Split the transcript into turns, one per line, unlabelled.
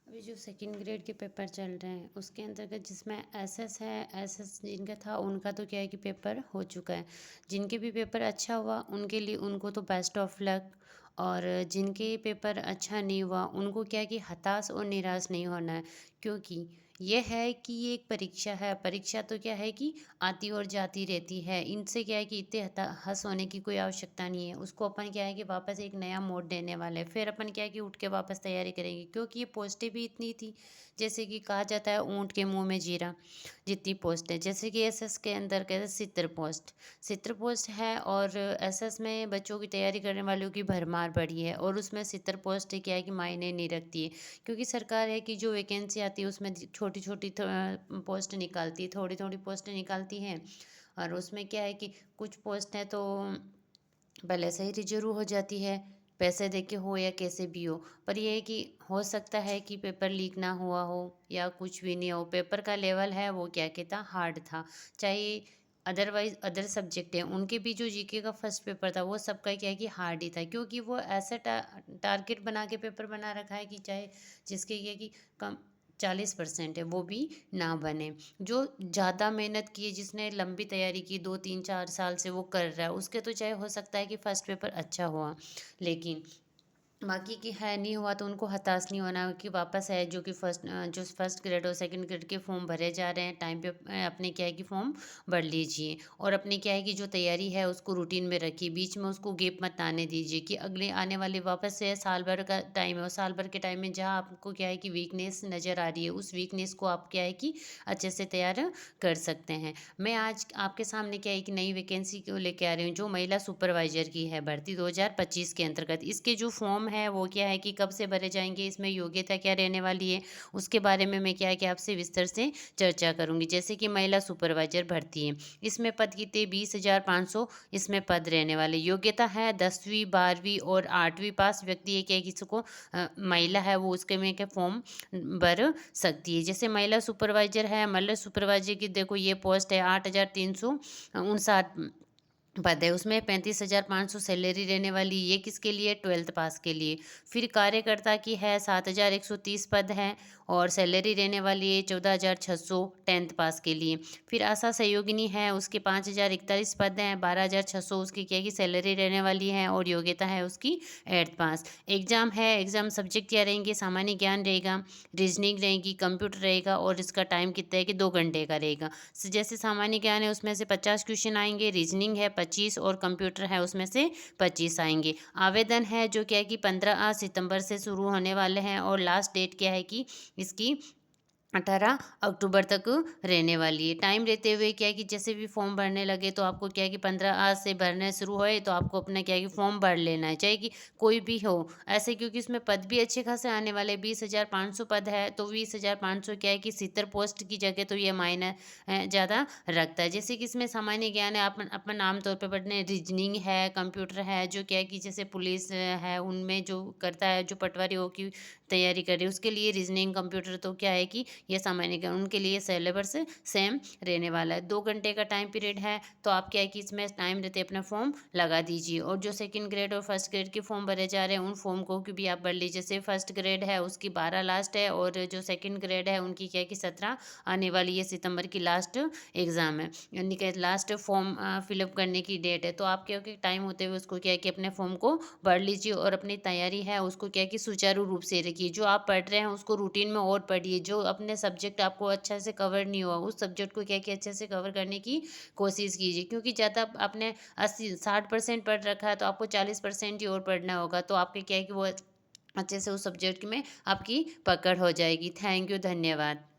अभी जो second grade के पेपर चल रहे हैं उसके अंतर्गत जिसमें एसएस है, एसएस जिनका था उनका तो क्या है कि पेपर हो चुका है। जिनके भी पेपर अच्छा हुआ उनके लिए उनको तो बेस्ट ऑफ लक। और जिनके पेपर अच्छा नहीं हुआ उनको क्या है कि हताश और निराश नहीं होना है। क्योंकि ये है कि ये एक परीक्षा है। परीक्षा तो क्या है कि आती और जाती रहती है। इनसे क्या है कि इतने हताश होने की कोई आवश्यकता नहीं है। उसको अपन क्या है कि वापस एक नया मोड़ देने वाले हैं। फिर अपन क्या है कि उठ के वापस तैयारी करेंगे, क्योंकि ये पोस्टें भी इतनी थी। जैसे कि कहा जाता है ऊँट के मुँह में जीरा, जितनी पोस्ट है। जैसे कि एसएस के अंदर कहते हैं 70 पोस्ट है, और एसएस में बच्चों की तैयारी करने वालों की भरमार पड़ी है, और उसमें 70 पोस्ट क्या है कि मायने नहीं रखती है। क्योंकि सरकार है कि जो वैकेंसी आती है उसमें छोटी छोटी पोस्ट निकालती है, थोड़ी थोड़ी पोस्ट निकालती हैं। और उसमें क्या है कि कुछ पोस्ट हैं तो पहले से ही रिजर्व हो जाती है, पैसे दे के हो या कैसे भी हो। पर ये है कि हो सकता है कि पेपर लीक ना हुआ हो या कुछ भी नहीं हो। पेपर का लेवल है वो क्या कहता हार्ड था। चाहे अदरवाइज अदर सब्जेक्ट हैं उनके भी जो जीके का फर्स्ट पेपर था वो सबका क्या है कि हार्ड ही था। क्योंकि वो ऐसा टारगेट बना के पेपर बना रखा है कि चाहे जिसके ये कि कम 40% है वो भी ना बने। जो ज़्यादा मेहनत की है, जिसने लंबी तैयारी की 2 3 4 साल से वो कर रहा है, उसके तो चाहे हो सकता है कि फर्स्ट पेपर अच्छा हुआ, लेकिन बाकी की है नहीं हुआ तो उनको हताश नहीं होना कि वापस है जो फर्स्ट ग्रेड और सेकंड ग्रेड के फॉर्म भरे जा रहे हैं टाइम पे अपने क्या है कि फॉर्म भर लीजिए। और अपने क्या है कि जो तैयारी है उसको रूटीन में रखिए, बीच में उसको गैप मत आने दीजिए कि अगले आने वाले वापस से साल भर का टाइम है, और साल भर के टाइम में जहाँ आपको क्या है कि वीकनेस नज़र आ रही है उस वीकनेस को आप क्या है कि अच्छे से तैयार कर सकते हैं। मैं आज आपके सामने क्या है कि नई वैकेंसी को लेके आ रही हूँ, जो महिला सुपरवाइजर की है भर्ती 2025 के अंतर्गत। इसके जो फॉर्म है वो क्या है कि कब से भरे जाएंगे, इसमें योग्यता क्या रहने वाली है, उसके बारे में मैं क्या है कि आपसे विस्तार से चर्चा करूंगी। जैसे कि महिला सुपरवाइजर भर्ती है, इसमें पद कितने 20,500 इसमें पद रहने वाले। योग्यता है 10वीं 12वीं और 8वीं पास व्यक्ति है क्या किसी को महिला है वो उसके में क्या फॉर्म भर सकती है। जैसे महिला सुपरवाइजर है, महिला सुपरवाइजर की देखो ये पोस्ट है 8,359 पद है। उसमें 35,500 सैलरी रहने वाली। ये किसके लिए? 12th पास के लिए। फिर कार्यकर्ता की है 7,130 पद हैं, और सैलरी रहने वाली है 14,600 10th पास के लिए। फिर आशा सहयोगिनी है, उसके 5,041 पद हैं, 12,600 उसकी क्या की सैलरी रहने वाली है, और योग्यता है उसकी 8th पास। एग्जाम है, एग्जाम सब्जेक्ट क्या रहेंगे? सामान्य ज्ञान रहेगा, रीजनिंग रहेगी, कंप्यूटर रहेगा, और इसका टाइम कितना है कि 2 घंटे का रहेगा। जैसे सामान्य ज्ञान है उसमें से 50 क्वेश्चन आएंगे, रीजनिंग है 25, और कंप्यूटर है उसमें से 25 आएंगे। आवेदन है जो क्या है कि 15 सितंबर से शुरू होने वाले हैं, और लास्ट डेट क्या है कि इसकी 18 अक्टूबर तक रहने वाली है। टाइम रहते हुए क्या है कि जैसे भी फॉर्म भरने लगे तो आपको क्या है कि 15 आज से भरने शुरू होए तो आपको अपना क्या है कि फॉर्म भर लेना है, चाहे कि कोई भी हो ऐसे। क्योंकि इसमें पद भी अच्छे खासे आने वाले 20,500 पद है, तो 20,500 क्या है कि 70 पोस्ट की जगह तो ये मायने ज़्यादा रखता है। जैसे कि इसमें सामान्य ज्ञान है, आप अपन आमतौर पर पढ़ने, रीजनिंग है, कंप्यूटर है, जो क्या है कि जैसे पुलिस है उनमें जो करता है, जो पटवारी हो की तैयारी कर रही है उसके लिए रीजनिंग कंप्यूटर तो क्या है कि ये सामान्य ज्ञान उनके लिए सिलेबस सेम रहने वाला है। 2 घंटे का टाइम पीरियड है, तो आप क्या है कि इसमें टाइम रहते अपना फॉर्म लगा दीजिए। और जो सेकंड ग्रेड और फर्स्ट ग्रेड के फॉर्म भरे जा रहे हैं उन फॉर्म को भी आप भर लीजिए। जैसे फर्स्ट ग्रेड है उसकी 12 लास्ट है, और जो सेकंड ग्रेड है उनकी क्या है कि 17 आने वाली है सितंबर की लास्ट एग्ज़ाम है, यानी कि लास्ट फॉर्म फिलअप करने की डेट है। तो आप क्या कि टाइम होते हुए उसको क्या है कि अपने फॉर्म को पढ़ लीजिए, और अपनी तैयारी है उसको क्या है कि सुचारू रूप से रखिए। जो आप पढ़ रहे हैं उसको रूटीन में और पढ़िए। जो अपने सब्जेक्ट आपको अच्छा से कवर नहीं हुआ उस सब्जेक्ट को क्या कि अच्छे से कवर करने की कोशिश कीजिए। क्योंकि ज़्यादा आपने 80 60% पढ़ रखा है तो आपको 40% ही और पढ़ना होगा, तो आपके क्या है कि वो अच्छे से उस सब्जेक्ट में आपकी पकड़ हो जाएगी। थैंक यू, धन्यवाद।